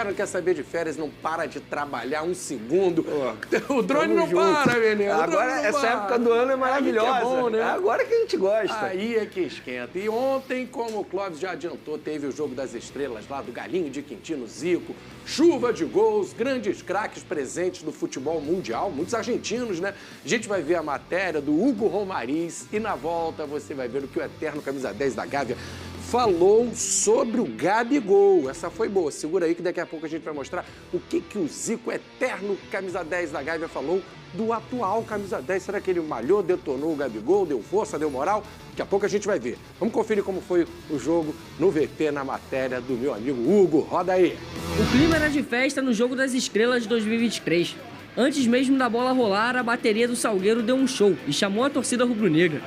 Não quer saber de férias, não para de trabalhar um segundo. Oh, o drone não para, menino. Agora, essa época do ano é maravilhosa. É bom, né? Agora que a gente gosta. Aí é que esquenta. E ontem, como o Clóvis já adiantou, teve o Jogo das Estrelas lá do Galinho de Quintino, Zico. Chuva de gols, grandes craques presentes no futebol mundial, muitos argentinos, né? A gente vai ver a matéria do Hugo Romariz e na volta você vai ver o que o eterno camisa 10 da Gávea falou sobre o Gabigol. Essa foi boa. Segura aí que daqui a pouco a gente vai mostrar o que o Zico, eterno camisa 10 da Gávea, falou do atual camisa 10. Será que ele malhou, detonou o Gabigol, deu força, deu moral? Daqui a pouco a gente vai ver. Vamos conferir como foi o jogo no VT, na matéria do meu amigo Hugo. Roda aí. O clima era de festa no Jogo das Estrelas de 2023. Antes mesmo da bola rolar, a bateria do Salgueiro deu um show e chamou a torcida rubro-negra.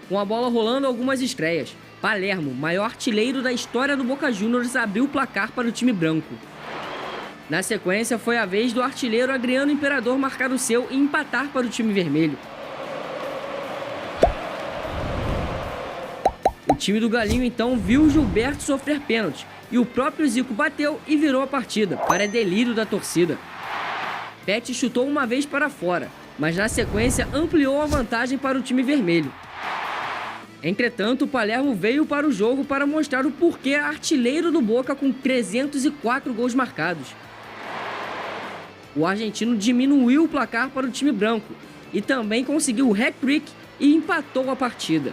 Com a bola rolando, algumas estreias. Palermo, maior artilheiro da história do Boca Juniors, abriu o placar para o time branco. Na sequência, foi a vez do artilheiro Adriano Imperador marcar o seu e empatar para o time vermelho. O time do Galinho, então, viu o Gilberto sofrer pênalti e o próprio Zico bateu e virou a partida, para delírio da torcida. Pet chutou uma vez para fora, mas na sequência ampliou a vantagem para o time vermelho. Entretanto, o Palermo veio para o jogo para mostrar o porquê é artilheiro do Boca com 304 gols marcados. O argentino diminuiu o placar para o time branco e também conseguiu o hat-trick e empatou a partida.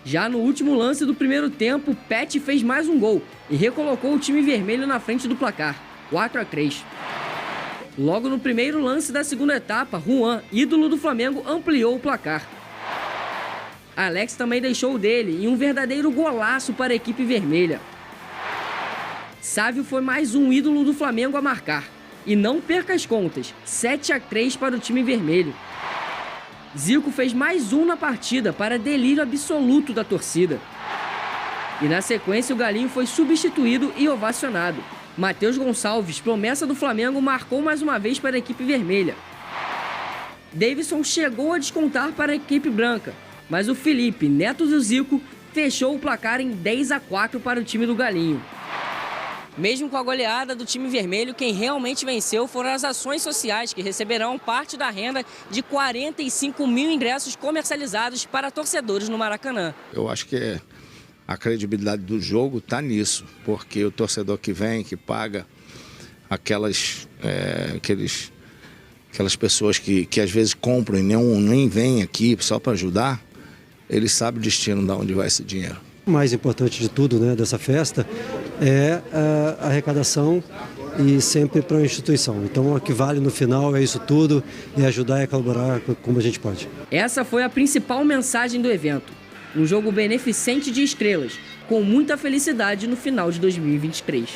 Já no último lance do primeiro tempo, Pet fez mais um gol e recolocou o time vermelho na frente do placar, 4-3. Logo no primeiro lance da segunda etapa, Juan, ídolo do Flamengo, ampliou o placar. Alex também deixou o dele em um verdadeiro golaço para a equipe vermelha. Sávio foi mais um ídolo do Flamengo a marcar. E não perca as contas, 7-3 para o time vermelho. Zico fez mais um na partida para delírio absoluto da torcida. E na sequência o Galinho foi substituído e ovacionado. Matheus Gonçalves, promessa do Flamengo, marcou mais uma vez para a equipe vermelha. Davidson chegou a descontar para a equipe branca, mas o Felipe, neto do Zico, fechou o placar em 10-4 para o time do Galinho. Mesmo com a goleada do time vermelho, quem realmente venceu foram as ações sociais, que receberão parte da renda de 45 mil ingressos comercializados para torcedores no Maracanã. Eu acho que a credibilidade do jogo está nisso, porque o torcedor que vem, que paga aquelas pessoas que às vezes compram e nem vêm aqui só para ajudar, ele sabe o destino de onde vai esse dinheiro. O mais importante de tudo, né, dessa festa é a arrecadação e sempre para a instituição. Então, o que vale no final é isso tudo e ajudar e colaborar como a gente pode. Essa foi a principal mensagem do evento. Um jogo beneficente de estrelas, com muita felicidade no final de 2023.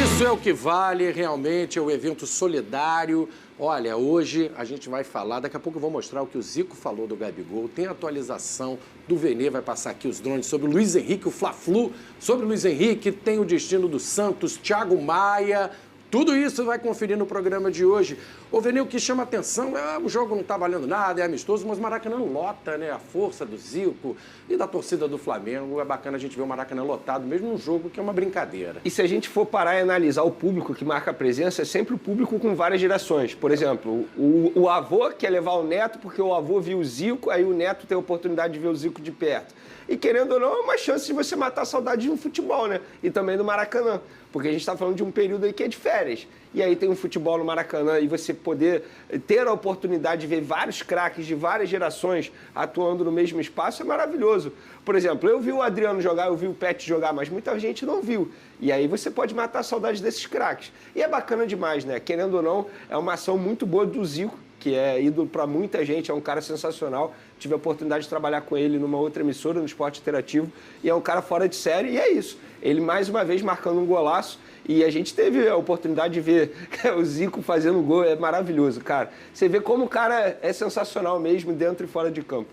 Isso é o que vale, realmente, é o evento solidário. Olha, hoje a gente vai falar, daqui a pouco eu vou mostrar o que o Zico falou do Gabigol, tem a atualização do Vene, vai passar aqui os drones sobre o Luiz Henrique, o Fla-Flu, sobre o Luiz Henrique, tem o destino do Santos, Thiago Maia, tudo isso vai conferir no programa de hoje. Ô, Vene, o que chama atenção é o jogo não tá valendo nada, é amistoso, mas o Maracanã lota, né? A força do Zico e da torcida do Flamengo. É bacana a gente ver o Maracanã lotado, mesmo num jogo que é uma brincadeira. E se a gente for parar e analisar o público que marca a presença, é sempre o público com várias gerações. Por exemplo, o avô quer levar o neto porque o avô viu o Zico, aí o neto tem a oportunidade de ver o Zico de perto. E querendo ou não, é uma chance de você matar a saudade de um futebol, né? E também do Maracanã. Porque a gente está falando de um período aí que é de férias. E aí tem um futebol no Maracanã e você poder ter a oportunidade de ver vários craques de várias gerações atuando no mesmo espaço é maravilhoso. Por exemplo, eu vi o Adriano jogar, eu vi o Pet jogar, mas muita gente não viu. E aí você pode matar a saudade desses craques. E é bacana demais, né? Querendo ou não, é uma ação muito boa do Zico, que é ídolo para muita gente, é um cara sensacional. Tive a oportunidade de trabalhar com ele numa outra emissora, no Esporte Interativo, e é um cara fora de série, e é isso. Ele, mais uma vez, marcando um golaço, e a gente teve a oportunidade de ver o Zico fazendo gol, é maravilhoso, cara. Você vê como o cara é sensacional mesmo, dentro e fora de campo.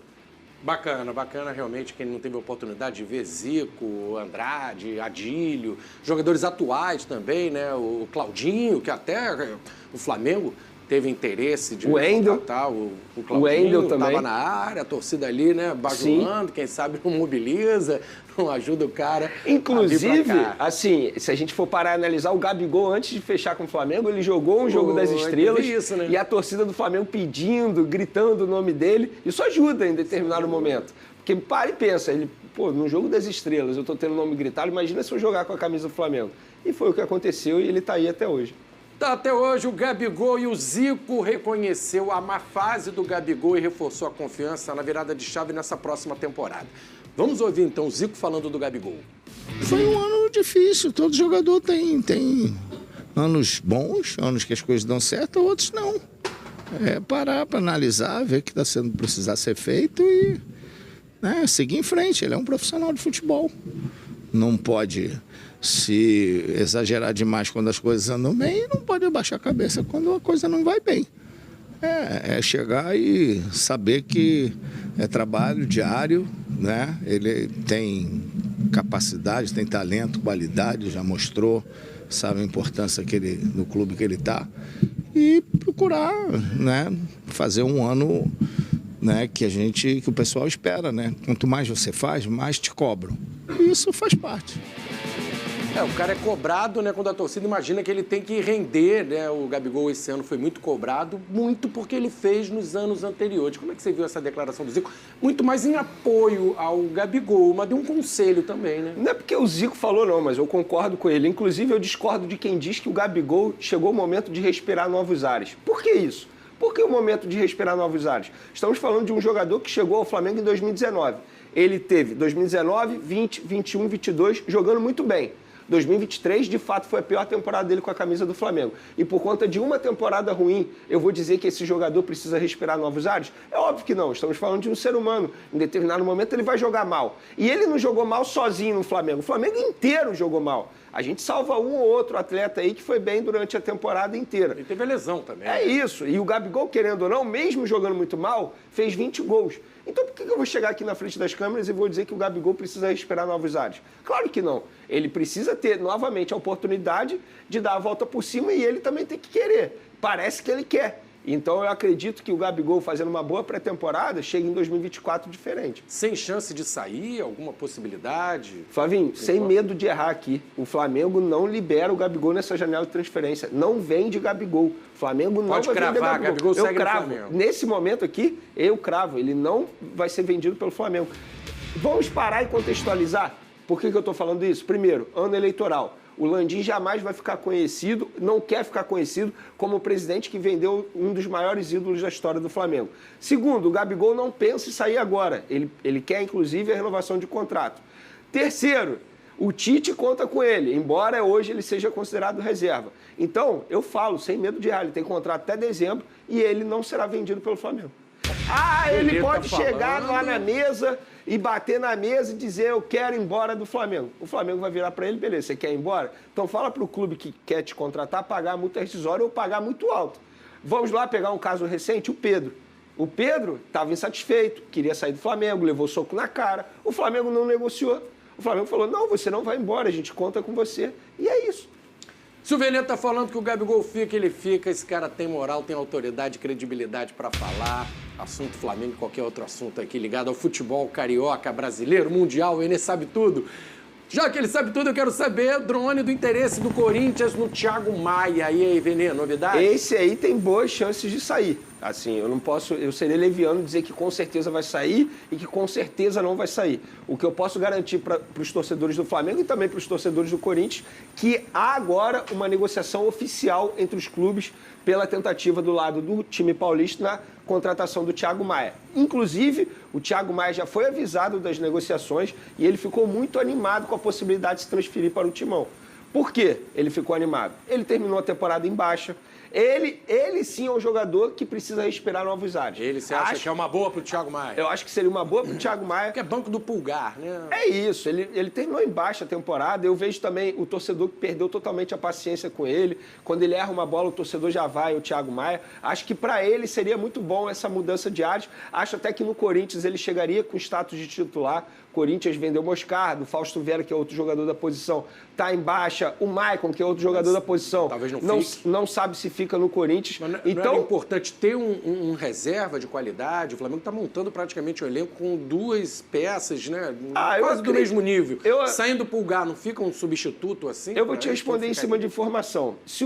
Bacana, bacana realmente, quem não teve a oportunidade de ver Zico, Andrade, Adílio, jogadores atuais também, né? O Claudinho, que até o Flamengo teve interesse de o Wendel, contratar o Claudinho, estava na área, a torcida ali, né, bajulando, quem sabe não mobiliza, não ajuda o cara. Inclusive, assim, se a gente for parar e analisar, o Gabigol, antes de fechar com o Flamengo, ele jogou um jogo das estrelas isso, né? E a torcida do Flamengo pedindo, gritando o nome dele. Isso ajuda em determinado momento. Porque para e pensa, ele, num jogo das estrelas, eu tô tendo o nome gritado, imagina se eu jogar com a camisa do Flamengo. E foi o que aconteceu e ele tá aí até hoje. Tá, até hoje o Gabigol e o Zico reconheceu a má fase do Gabigol e reforçou a confiança na virada de chave nessa próxima temporada. Vamos ouvir então o Zico falando do Gabigol. Foi um ano difícil, todo jogador tem anos bons, anos que as coisas dão certo, outros não. É parar para analisar, ver o que precisar ser feito e seguir em frente. Ele é um profissional de futebol. Não pode se exagerar demais quando as coisas andam bem e não pode abaixar a cabeça quando a coisa não vai bem. É chegar e saber que é trabalho diário, né? Ele tem capacidade, tem talento, qualidade, já mostrou, sabe a importância do clube que ele está e procurar, né, fazer um ano, né, que o pessoal espera, né? Quanto mais você faz, mais te cobram. E isso faz parte. O cara é cobrado, né? Quando a torcida imagina que ele tem que render, né? O Gabigol esse ano foi muito cobrado, muito porque ele fez nos anos anteriores. Como é que você viu essa declaração do Zico? Muito mais em apoio ao Gabigol, mas deu um conselho também, né? Não é porque o Zico falou não, mas eu concordo com ele. Inclusive, eu discordo de quem diz que o Gabigol chegou o momento de respirar novos ares. Por que isso? Por que o momento de respirar novos ares? Estamos falando de um jogador que chegou ao Flamengo em 2019. Ele teve 2019, 20, 21, 22 jogando muito bem. 2023, de fato, foi a pior temporada dele com a camisa do Flamengo. E por conta de uma temporada ruim, eu vou dizer que esse jogador precisa respirar novos ares? É óbvio que não. Estamos falando de um ser humano. Em determinado momento, ele vai jogar mal. E ele não jogou mal sozinho no Flamengo. O Flamengo inteiro jogou mal. A gente salva um ou outro atleta aí que foi bem durante a temporada inteira. E teve lesão também. É isso. E o Gabigol, querendo ou não, mesmo jogando muito mal, fez 20 gols. Então por que eu vou chegar aqui na frente das câmeras e vou dizer que o Gabigol precisa respirar novos ares? Claro que não. Ele precisa ter novamente a oportunidade de dar a volta por cima e ele também tem que querer. Parece que ele quer. Então eu acredito que o Gabigol, fazendo uma boa pré-temporada, chega em 2024 diferente. Sem chance de sair? Alguma possibilidade? Flavinho, sem medo de errar aqui, o Flamengo não libera o Gabigol nessa janela de transferência. Não vende Gabigol. O Flamengo não vai vender Gabigol. Gabigol segue eu cravo. No Flamengo. Nesse momento aqui, eu cravo. Ele não vai ser vendido pelo Flamengo. Vamos parar e contextualizar? Por que eu estou falando isso? Primeiro, ano eleitoral. O Landim jamais vai ficar conhecido, não quer ficar conhecido como o presidente que vendeu um dos maiores ídolos da história do Flamengo. Segundo, o Gabigol não pensa em sair agora. Ele quer, inclusive, a renovação de contrato. Terceiro, o Tite conta com ele, embora hoje ele seja considerado reserva. Então, eu falo, sem medo de errar, ele tem contrato até dezembro e ele não será vendido pelo Flamengo. Ele pode chegar lá na mesa e bater na mesa e dizer eu quero ir embora do Flamengo. O Flamengo vai virar para ele, beleza, você quer ir embora? Então fala para o clube que quer te contratar pagar multa rescisória ou pagar muito alto. Vamos lá pegar um caso recente, o Pedro. O Pedro estava insatisfeito, queria sair do Flamengo, levou soco na cara. O Flamengo não negociou. O Flamengo falou, não, você não vai embora, a gente conta com você. E é isso. Se o Veneta tá falando que o Gabigol fica, ele fica. Esse cara tem moral, tem autoridade, credibilidade para falar. Assunto Flamengo, qualquer outro assunto aqui ligado ao futebol carioca, brasileiro, mundial, ele sabe tudo. Já que ele sabe tudo, eu quero saber drone do interesse do Corinthians no Thiago Maia. E aí, Venê, novidade? Esse aí tem boas chances de sair. Assim, eu seria leviano dizer que com certeza vai sair e que com certeza não vai sair. O que eu posso garantir para os torcedores do Flamengo e também para os torcedores do Corinthians, que há agora uma negociação oficial entre os clubes pela tentativa do lado do time paulista na contratação do Thiago Maia. Inclusive, o Thiago Maia já foi avisado das negociações e ele ficou muito animado com a possibilidade de se transferir para o Timão. Por quê ele ficou animado? Ele terminou a temporada em baixa. Ele sim é um jogador que precisa respirar novos ares. Você acha que é uma boa pro Thiago Maia? Eu acho que seria uma boa pro Thiago Maia. Porque é banco do Pulgar, né? É isso, ele terminou em baixa a temporada. Eu vejo também o torcedor que perdeu totalmente a paciência com ele. Quando ele erra uma bola, o torcedor já vai, o Thiago Maia. Acho que para ele seria muito bom essa mudança de ares. Acho até que no Corinthians ele chegaria com status de titular. Corinthians vendeu Moscardo, Fausto Vera, que é outro jogador da posição, tá em baixa. O Maicon, que é outro jogador da posição, talvez não sabe se fica fica no Corinthians. Mas não era importante ter um reserva de qualidade? O Flamengo está montando praticamente um elenco com 2 peças, né? Quase do mesmo nível. Saindo Pulgar, não fica um substituto assim? Eu vou te responder em cima de informação. Se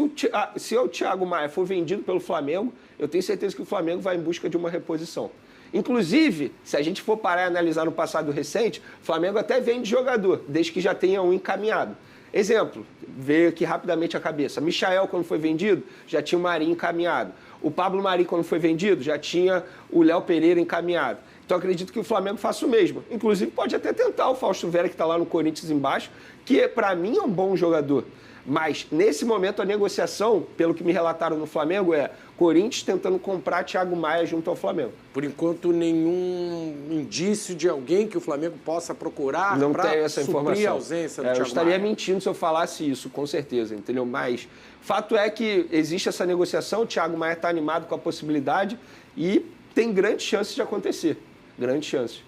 o Thiago Maia for vendido pelo Flamengo, eu tenho certeza que o Flamengo vai em busca de uma reposição. Inclusive, se a gente for parar e analisar no passado recente, o Flamengo até vende jogador, desde que já tenha um encaminhado. Exemplo, veio aqui rapidamente a cabeça. Michael, quando foi vendido, já tinha o Marinho encaminhado. O Pablo Mari, quando foi vendido, já tinha o Léo Pereira encaminhado. Então, acredito que o Flamengo faça o mesmo. Inclusive, pode até tentar o Fausto Vera, que está lá no Corinthians embaixo, que, para mim, é um bom jogador. Mas, nesse momento, a negociação, pelo que me relataram no Flamengo, é Corinthians tentando comprar Thiago Maia junto ao Flamengo. Por enquanto, nenhum indício de alguém que o Flamengo possa procurar para suprir a ausência do Thiago Maia. Eu estaria mentindo se eu falasse isso, com certeza, entendeu? Mas, fato é que existe essa negociação, o Thiago Maia está animado com a possibilidade e tem grandes chances de acontecer. Grandes chances.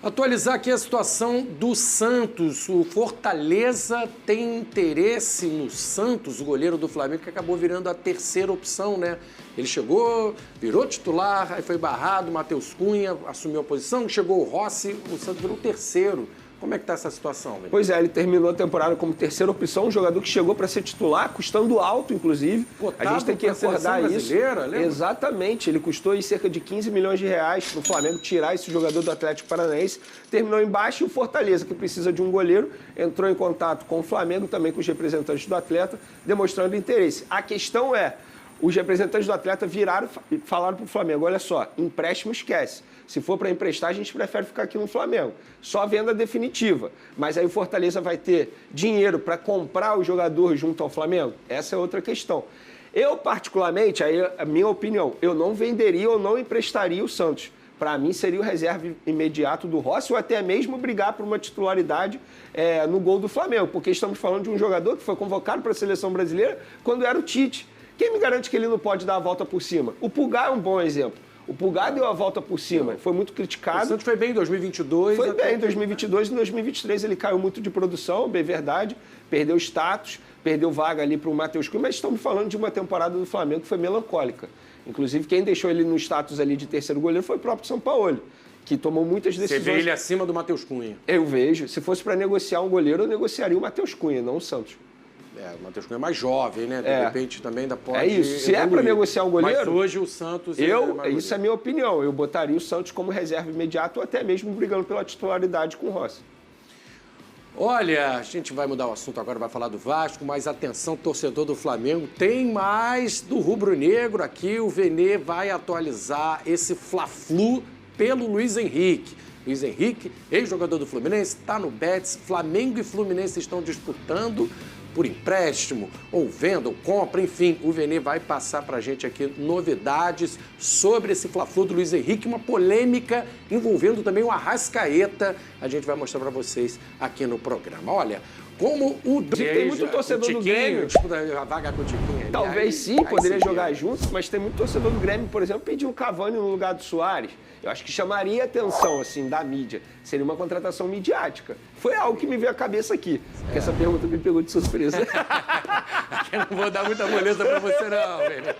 Atualizar aqui a situação do Santos. O Fortaleza tem interesse no Santos, o goleiro do Flamengo, que acabou virando a 3ª opção, né? Ele chegou, virou titular, aí foi barrado, Matheus Cunha assumiu a posição, chegou o Rossi, o Santos virou o 3º. Como é que está essa situação, velho? Pois é, ele terminou a temporada como 3ª opção, um jogador que chegou para ser titular, custando alto, inclusive. Cotado, a gente tem que recordar isso. Lembra? Exatamente, ele custou aí cerca de 15 milhões de reais para o Flamengo tirar esse jogador do Atlético Paranaense. Terminou embaixo e o Fortaleza, que precisa de um goleiro, entrou em contato com o Flamengo, também com os representantes do atleta, demonstrando interesse. A questão é, os representantes do atleta viraram e falaram para o Flamengo, olha só, empréstimo esquece. Se for para emprestar, a gente prefere ficar aqui no Flamengo. Só venda definitiva. Mas aí o Fortaleza vai ter dinheiro para comprar o jogador junto ao Flamengo? Essa é outra questão. Eu, particularmente, aí a minha opinião, eu não venderia ou não emprestaria o Santos. Para mim, seria o reserva imediato do Rossi ou até mesmo brigar por uma titularidade no gol do Flamengo. Porque estamos falando de um jogador que foi convocado para a seleção brasileira quando era o Tite. Quem me garante que ele não pode dar a volta por cima? O Pulgar é um bom exemplo. O Pulgar deu a volta por cima, foi muito criticado. O Santos foi bem em 2022. Foi bem em 2022 e em 2023 ele caiu muito de produção, bem verdade. Perdeu status, perdeu vaga ali para o Matheus Cunha, mas estamos falando de uma temporada do Flamengo que foi melancólica. Inclusive, quem deixou ele no status ali de 3º goleiro foi o próprio Sampaoli, que tomou muitas decisões. Você vê ele acima do Matheus Cunha? Eu vejo. Se fosse para negociar um goleiro, eu negociaria o Matheus Cunha, não o Santos. O Matheus Cunha é mais jovem, né? De repente também ainda pode. É isso. Se é para negociar um goleiro. Mas hoje o Santos. Isso é a minha opinião. Eu botaria o Santos como reserva imediato ou até mesmo brigando pela titularidade com o Rossi. Olha, a gente vai mudar o assunto agora, vai falar do Vasco, mas atenção, torcedor do Flamengo, tem mais do rubro-negro aqui. O Vene vai atualizar esse Fla-Flu pelo Luiz Henrique. Luiz Henrique, ex-jogador do Fluminense, está no Betis. Flamengo e Fluminense estão disputando por empréstimo, ou venda, ou compra, enfim, o Vene vai passar pra gente aqui novidades sobre esse Fla-Flu do Luiz Henrique, uma polêmica envolvendo também o Arrascaeta, a gente vai mostrar pra vocês aqui no programa. Olha, como o... Tem muito torcedor do Grêmio. Disputa a vaga com o Tiquinho. Talvez sim, poderia jogar juntos, mas tem muito torcedor do Grêmio, por exemplo, pediu o Cavani no lugar do Suárez. Eu acho que chamaria a atenção, assim, da mídia. Seria uma contratação midiática. Foi algo que me veio à cabeça aqui, porque essa pergunta me pegou de surpresa. Eu não vou dar muita moleza pra você, não, Vene.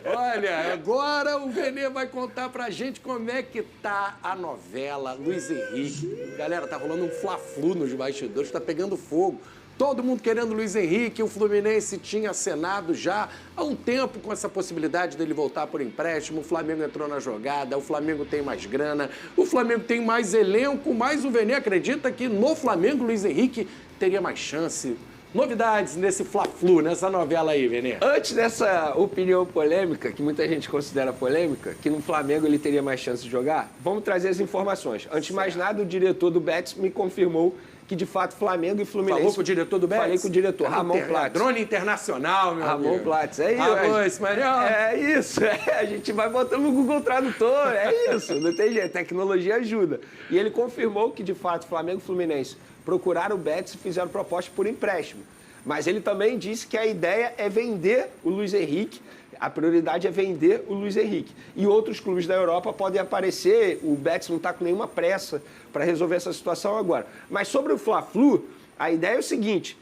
Olha, agora o Vene vai contar pra gente como é que tá a novela Luiz Henrique. Galera, tá rolando um Fla-Flu nos bastidores, tá pegando fogo. Todo mundo querendo Luiz Henrique, o Fluminense tinha acenado já há um tempo com essa possibilidade dele voltar por empréstimo, o Flamengo entrou na jogada, o Flamengo tem mais grana, o Flamengo tem mais elenco, mas o Vene acredita que no Flamengo Luiz Henrique teria mais chance. Novidades nesse Fla-Flu, nessa novela aí, Vene. Antes dessa opinião polêmica, que muita gente considera polêmica, que no Flamengo ele teria mais chance de jogar, vamos trazer as informações. Antes de mais nada, o diretor do Betis me confirmou que, de fato, Flamengo e Fluminense... Falou com o diretor do Betis? Falei com o diretor, Ramon Platz. Drone internacional, meu amigo. Ramon Platz, é isso. Alô, espanhol. É isso, a gente vai botando no Google Tradutor, é isso, não tem jeito, tecnologia ajuda. E ele confirmou que, de fato, Flamengo e Fluminense procuraram o Betis e fizeram proposta por empréstimo. Mas ele também disse que a ideia é vender o Luiz Henrique, a prioridade é vender o Luiz Henrique. E outros clubes da Europa podem aparecer, o Betis não está com nenhuma pressa para resolver essa situação agora. Mas sobre o Fla-Flu, a ideia é o seguinte,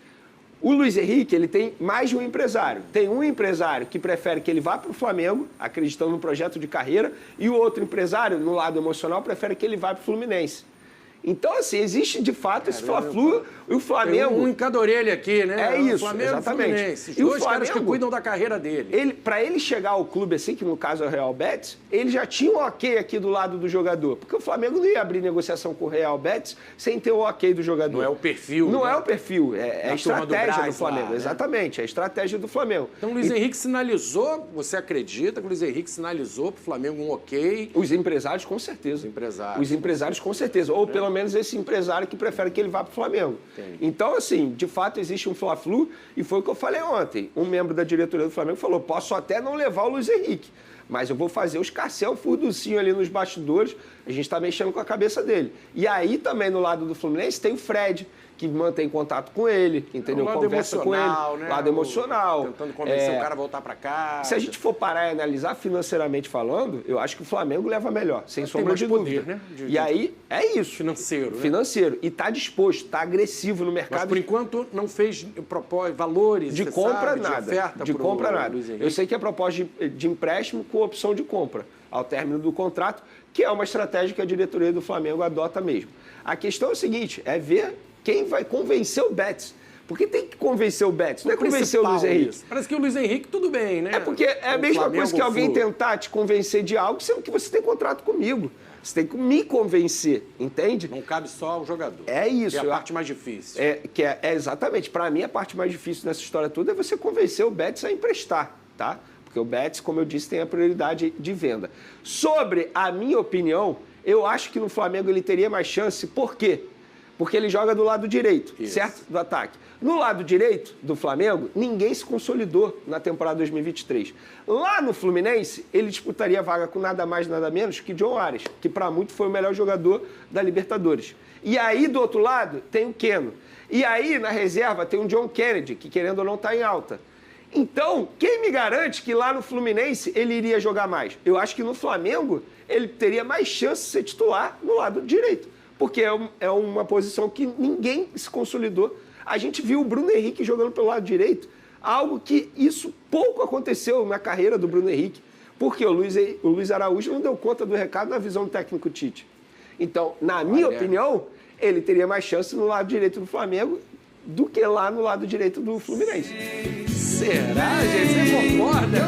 O Luiz Henrique, ele tem mais de um empresário. Tem um empresário que prefere que ele vá para o Flamengo, acreditando no projeto de carreira, e o outro empresário, no lado emocional, prefere que ele vá para o Fluminense. Então, assim, existe de fato esse Fla-Flu e o Flamengo... Tem um em cada orelha aqui, né? É isso, Flamengo exatamente. E o Fluminense, os e o dois Flamengo, caras que cuidam da carreira dele. Para ele chegar ao clube assim, que no caso é o Real Betis, ele já tinha um ok aqui do lado do jogador. Porque o Flamengo não ia abrir negociação com o Real Betis sem ter o ok do jogador. Não é o perfil. Não né? é o perfil, é a estratégia do Flamengo. Lá, né? Exatamente, é a estratégia do Flamengo. Então o Luiz Henrique sinalizou, você acredita que o Luiz Henrique sinalizou para o Flamengo um ok? Os empresários, com certeza. Os empresários, com certeza. Ou pelo menos esse empresário que prefere que ele vá para o Flamengo. Entendi. Então, assim, de fato existe um Fla-Flu e foi o que eu falei ontem. Um membro da diretoria do Flamengo falou, posso até não levar o Luiz Henrique, mas eu vou fazer os Carcel Furducinho ali nos bastidores, a gente está mexendo com a cabeça dele. E aí também no lado do Fluminense tem o Fred, que mantém contato com ele, entendeu? Conversa com ele. Né? Lado emocional. Tentando convencer o cara a voltar para cá. Se a gente for parar e analisar financeiramente falando, eu acho que o Flamengo leva melhor, sem sombra de dúvida. Poder, né? E aí, é isso. Financeiro, né? Financeiro. E está disposto, está agressivo no mercado. Mas por enquanto não fez valores de compra, sabe, nada. De oferta de compra, nada. Luiz Henrique. Eu sei que é proposta de empréstimo com opção de compra ao término do contrato, que é uma estratégia que a diretoria do Flamengo adota mesmo. A questão é o seguinte, é ver quem vai convencer o Betis. Porque tem que convencer o Betis, não é convencer o Luiz Henrique. Isso. Parece que o Luiz Henrique tudo bem, né? É porque é a mesma coisa que alguém tentar te convencer de algo, sendo que você tem contrato comigo. Você tem que me convencer, entende? Não cabe só ao jogador. É isso. Que é a parte mais difícil. É exatamente. Para mim, a parte mais difícil nessa história toda é você convencer o Betis a emprestar, tá? Porque o Betis, como eu disse, tem a prioridade de venda. Sobre a minha opinião, eu acho que no Flamengo ele teria mais chance. Por quê? Porque ele joga do lado direito, certo? Do ataque. No lado direito do Flamengo, ninguém se consolidou na temporada 2023. Lá no Fluminense, ele disputaria a vaga com nada mais, nada menos que John Arias, que para muito foi o melhor jogador da Libertadores. E aí, do outro lado, tem o Keno. E aí, na reserva, tem o John Kennedy, que querendo ou não está em alta. Então, quem me garante que lá no Fluminense ele iria jogar mais? Eu acho que no Flamengo ele teria mais chance de ser titular no lado direito. Porque é uma posição que ninguém se consolidou. A gente viu o Bruno Henrique jogando pelo lado direito, algo que isso pouco aconteceu na carreira do Bruno Henrique, porque o Luiz Araújo não deu conta do recado na visão do técnico Tite. Então, na minha opinião, ele teria mais chance no lado direito do Flamengo do que lá no lado direito do Fluminense. Será, gente? Você concorda?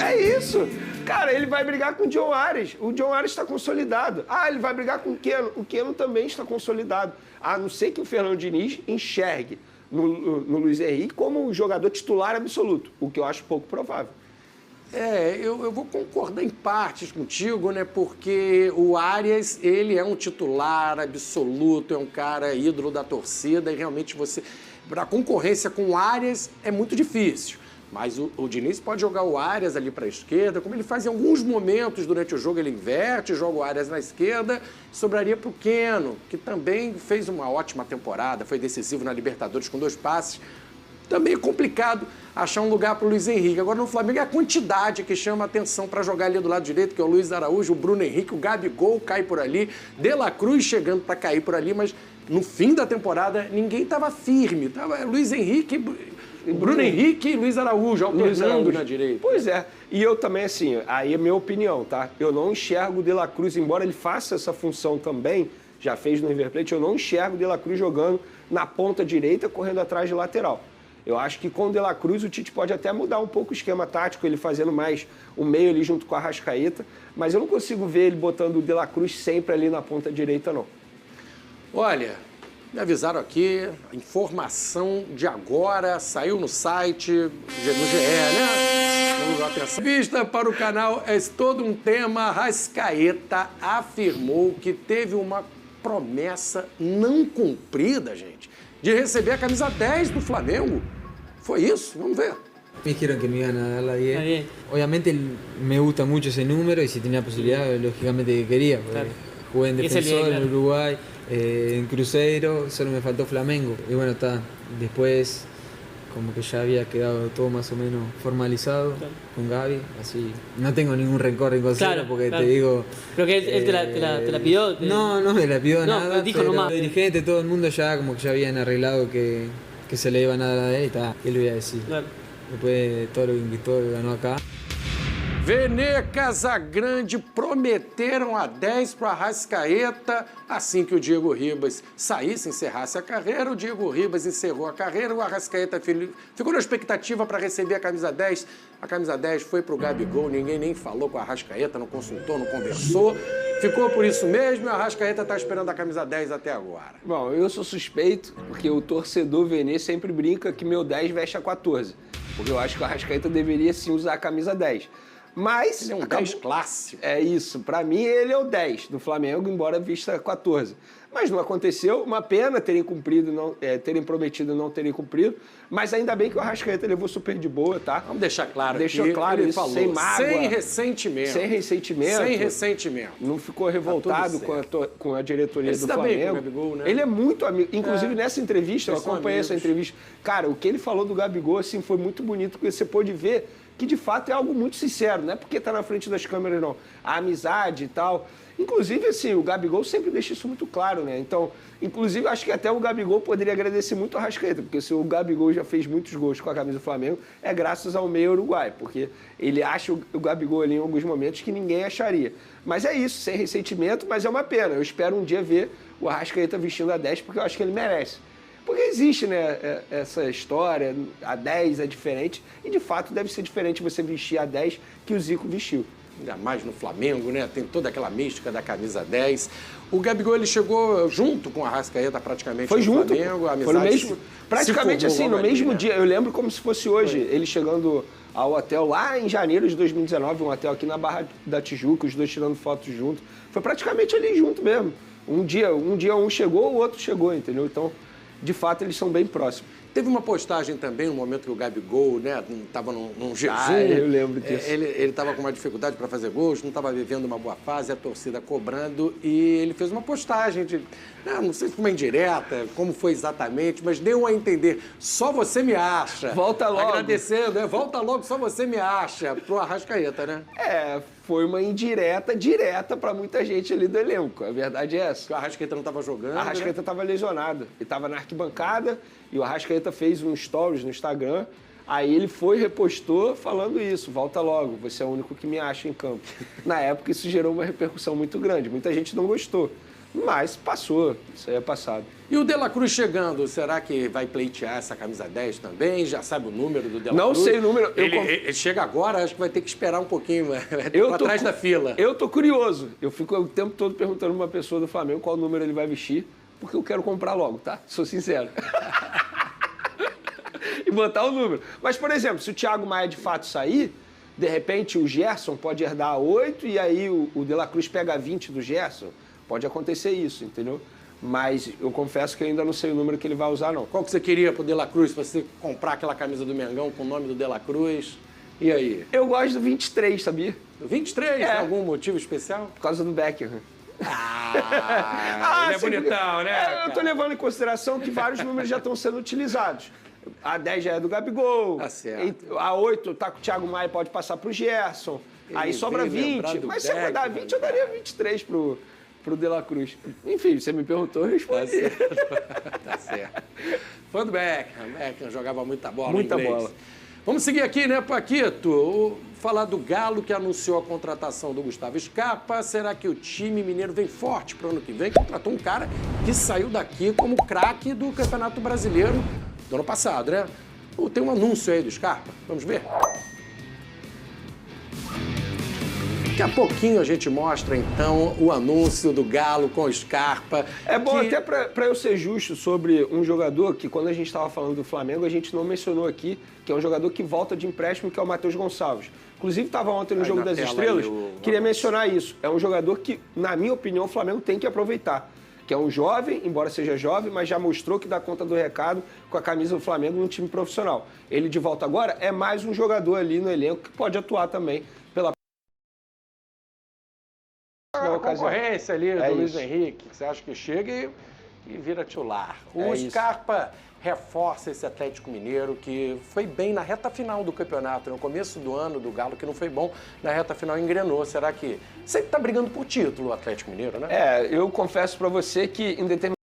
É isso. Cara, ele vai brigar com o John Arias. O John Arias está consolidado. Ah, ele vai brigar com o Keno. O Keno também está consolidado. A não ser que o Fernando Diniz enxergue no Luiz Henrique como um jogador titular absoluto, o que eu acho pouco provável. Eu vou concordar em partes contigo, né? Porque o Arias, ele é um titular absoluto, é um cara ídolo da torcida e realmente a concorrência com o Arias é muito difícil. Mas o Diniz pode jogar o Arias ali para a esquerda, como ele faz em alguns momentos durante o jogo, ele inverte, joga o Arias na esquerda, sobraria para o Keno, que também fez uma ótima temporada, foi decisivo na Libertadores com 2 passes. Também é complicado achar um lugar para o Luiz Henrique. Agora no Flamengo é a quantidade que chama a atenção para jogar ali do lado direito, que é o Luiz Araújo, o Bruno Henrique, o Gabigol cai por ali, De La Cruz chegando para cair por ali, mas no fim da temporada ninguém estava firme. Tava Luiz Henrique... Bruno Henrique e Luiz Araújo, alternando na direita. Pois é. E eu também, assim, aí é minha opinião, tá? Eu não enxergo o De La Cruz, embora ele faça essa função também, já fez no River Plate, eu não enxergo o De La Cruz jogando na ponta direita, correndo atrás de lateral. Eu acho que com o De La Cruz o Tite pode até mudar um pouco o esquema tático, ele fazendo mais o meio ali junto com a Arrascaeta, mas eu não consigo ver ele botando o De La Cruz sempre ali na ponta direita, não. Olha... Me avisaram aqui, informação de agora, saiu no site, no GE, né? Vamos lá, atenção. Vista para o canal É Todo um Tema, Arrascaeta afirmou que teve uma promessa não cumprida, gente, de receber a camisa 10 do Flamengo. Foi isso? Vamos ver. Me dijeron que me iban a dar la 10. Obviamente me gusta mucho ese número y si tenía posibilidad, lógicamente que quería. Claro. Jugué en Defensor, en Uruguay, en Cruzeiro, solo me faltó Flamengo. Y bueno, está. Después, como que ya había quedado todo más o menos formalizado con Gaby, así no tengo ningún rencor en cosas porque te digo... Pero que él te la pidió. No me la pidió nada, dijo pero nomás. el dirigente, todo el mundo ya como que ya habían arreglado que se le iban a dar a él y está, ¿qué le voy a decir? Claro. Después de todo lo que invirtió, que ganó acá. Vene, Casagrande prometeram a 10 para Arrascaeta assim que o Diego Ribas saísse, encerrasse a carreira. O Diego Ribas encerrou a carreira, o Arrascaeta ficou na expectativa para receber a camisa 10. A camisa 10 foi para o Gabigol, ninguém nem falou com o Arrascaeta, não consultou, não conversou. Ficou por isso mesmo e o Arrascaeta está esperando a camisa 10 até agora. Bom, eu sou suspeito porque o torcedor Vene sempre brinca que meu 10 veste a 14. Porque eu acho que o Arrascaeta deveria sim usar a camisa 10. Mas ele é um 10 clássico. É isso. Para mim, ele é o 10 do Flamengo, embora vista 14. Mas não aconteceu. Uma pena terem cumprido, terem prometido e não terem cumprido. Mas ainda bem que o Arrascaeta levou super de boa, tá? Vamos deixar claro Deixou aqui, claro ele isso, falou, sem mágoa. sem ressentimento. Sem ressentimento. Sem ressentimento. Não ficou revoltado com a diretoria do Flamengo. Bem com o Gabigol, né? Ele é muito amigo. Inclusive, nessa entrevista, eu acompanhei essa entrevista. Cara, o que ele falou do Gabigol, assim, foi muito bonito, porque você pôde ver que, de fato, é algo muito sincero. Não é porque tá na frente das câmeras, não. A amizade e tal. Inclusive, assim, o Gabigol sempre deixa isso muito claro, né? Então, inclusive, acho que até o Gabigol poderia agradecer muito ao Arrascaeta, porque se o Gabigol já fez muitos gols com a camisa do Flamengo, é graças ao meio uruguai, porque ele acha o Gabigol ali em alguns momentos que ninguém acharia. Mas é isso, sem ressentimento, mas é uma pena. Eu espero um dia ver o Arrascaeta vestindo a 10, porque eu acho que ele merece. Porque existe, né, essa história, a 10 é diferente, e de fato deve ser diferente você vestir a 10 que o Zico vestiu. Ainda mais no Flamengo, né? Tem toda aquela mística da camisa 10. O Gabigol, ele chegou junto com a Arrascaeta praticamente foi no junto, Flamengo. A amizade foi no mesmo, praticamente assim, no mesmo dia. Eu lembro como se fosse hoje, ele chegando ao hotel lá em janeiro de 2019, um hotel aqui na Barra da Tijuca, os dois tirando fotos juntos. Foi praticamente ali junto mesmo. Um dia um chegou, o outro chegou, entendeu? Então, de fato, eles são bem próximos. Teve uma postagem também, no momento que o Gabigol, né, estava num jejum. Eu lembro disso. Ele estava com uma dificuldade para fazer gols, não estava vivendo uma boa fase, a torcida cobrando, e ele fez uma postagem de, não sei se foi uma indireta, como foi exatamente, mas deu a entender, só você me acha. Volta logo. Agradecendo, volta logo, só você me acha, pro Arrascaeta, né? Foi uma indireta direta para muita gente ali do elenco. A verdade é essa. Porque o Arrascaeta não estava jogando. O Arrascaeta estava lesionado. Ele estava na arquibancada e o Arrascaeta fez um stories no Instagram. Aí ele repostou falando isso. Volta logo, você é o único que me acha em campo. Na época isso gerou uma repercussão muito grande. Muita gente não gostou. Mas passou, isso aí é passado. E o De La Cruz chegando, será que vai pleitear essa camisa 10 também? Já sabe o número do De La Não Cruz? sei o número. Ele chega agora, acho que vai ter que esperar um pouquinho, vai ter atrás da fila. Eu tô curioso. Eu fico o tempo todo perguntando pra uma pessoa do Flamengo qual número ele vai vestir, porque eu quero comprar logo, tá? Sou sincero. E botar o número. Mas, por exemplo, se o Thiago Maia de fato sair, de repente o Gerson pode herdar a 8 e aí o De La Cruz pega a 20 do Gerson. Pode acontecer isso, entendeu? Mas eu confesso que eu ainda não sei o número que ele vai usar, não. Qual que você queria pro De La Cruz, pra você comprar aquela camisa do Mengão com o nome do De La Cruz? E aí? Eu gosto do 23, sabia? Do 23? Tem algum motivo especial? Por causa do Beckham. Ele é bonitão, né? Eu tô levando em consideração que vários números já estão sendo utilizados. A 10 já é do Gabigol. Tá certo. A 8 tá com o Thiago Maia, pode passar pro Gerson. Aí sobra 20. Mas se eu for dar 20, eu daria 23 pro De La Cruz. Enfim, você me perguntou, eu respondi. Tá certo. Fã do Beckham. Beckham jogava muita bola. Muita bola. Vamos seguir aqui, né, Paquito? Falar do Galo, que anunciou a contratação do Gustavo Scarpa. Será que o time mineiro vem forte para o ano que vem? Contratou um cara que saiu daqui como craque do Campeonato Brasileiro do ano passado, né? Tem um anúncio aí do Scarpa. Vamos ver? Daqui a pouquinho a gente mostra, então, o anúncio do Galo com o Scarpa. É bom até para eu ser justo sobre um jogador que, quando a gente estava falando do Flamengo, a gente não mencionou aqui, que é um jogador que volta de empréstimo, que é o Matheus Gonçalves. Inclusive, estava ontem no Jogo das Estrelas, queria mencionar isso. É um jogador que, na minha opinião, o Flamengo tem que aproveitar. Que é um jovem, embora seja jovem, mas já mostrou que dá conta do recado com a camisa do Flamengo num time profissional. Ele de volta agora é mais um jogador ali no elenco que pode atuar também pela a concorrência ali do Luiz Henrique, que você acha que chega e vira titular. O Scarpa reforça esse Atlético Mineiro, que foi bem na reta final do campeonato, no começo do ano do Galo, que não foi bom, na reta final engrenou. Será que sempre está brigando por título o Atlético Mineiro, né? Eu confesso para você que em determinado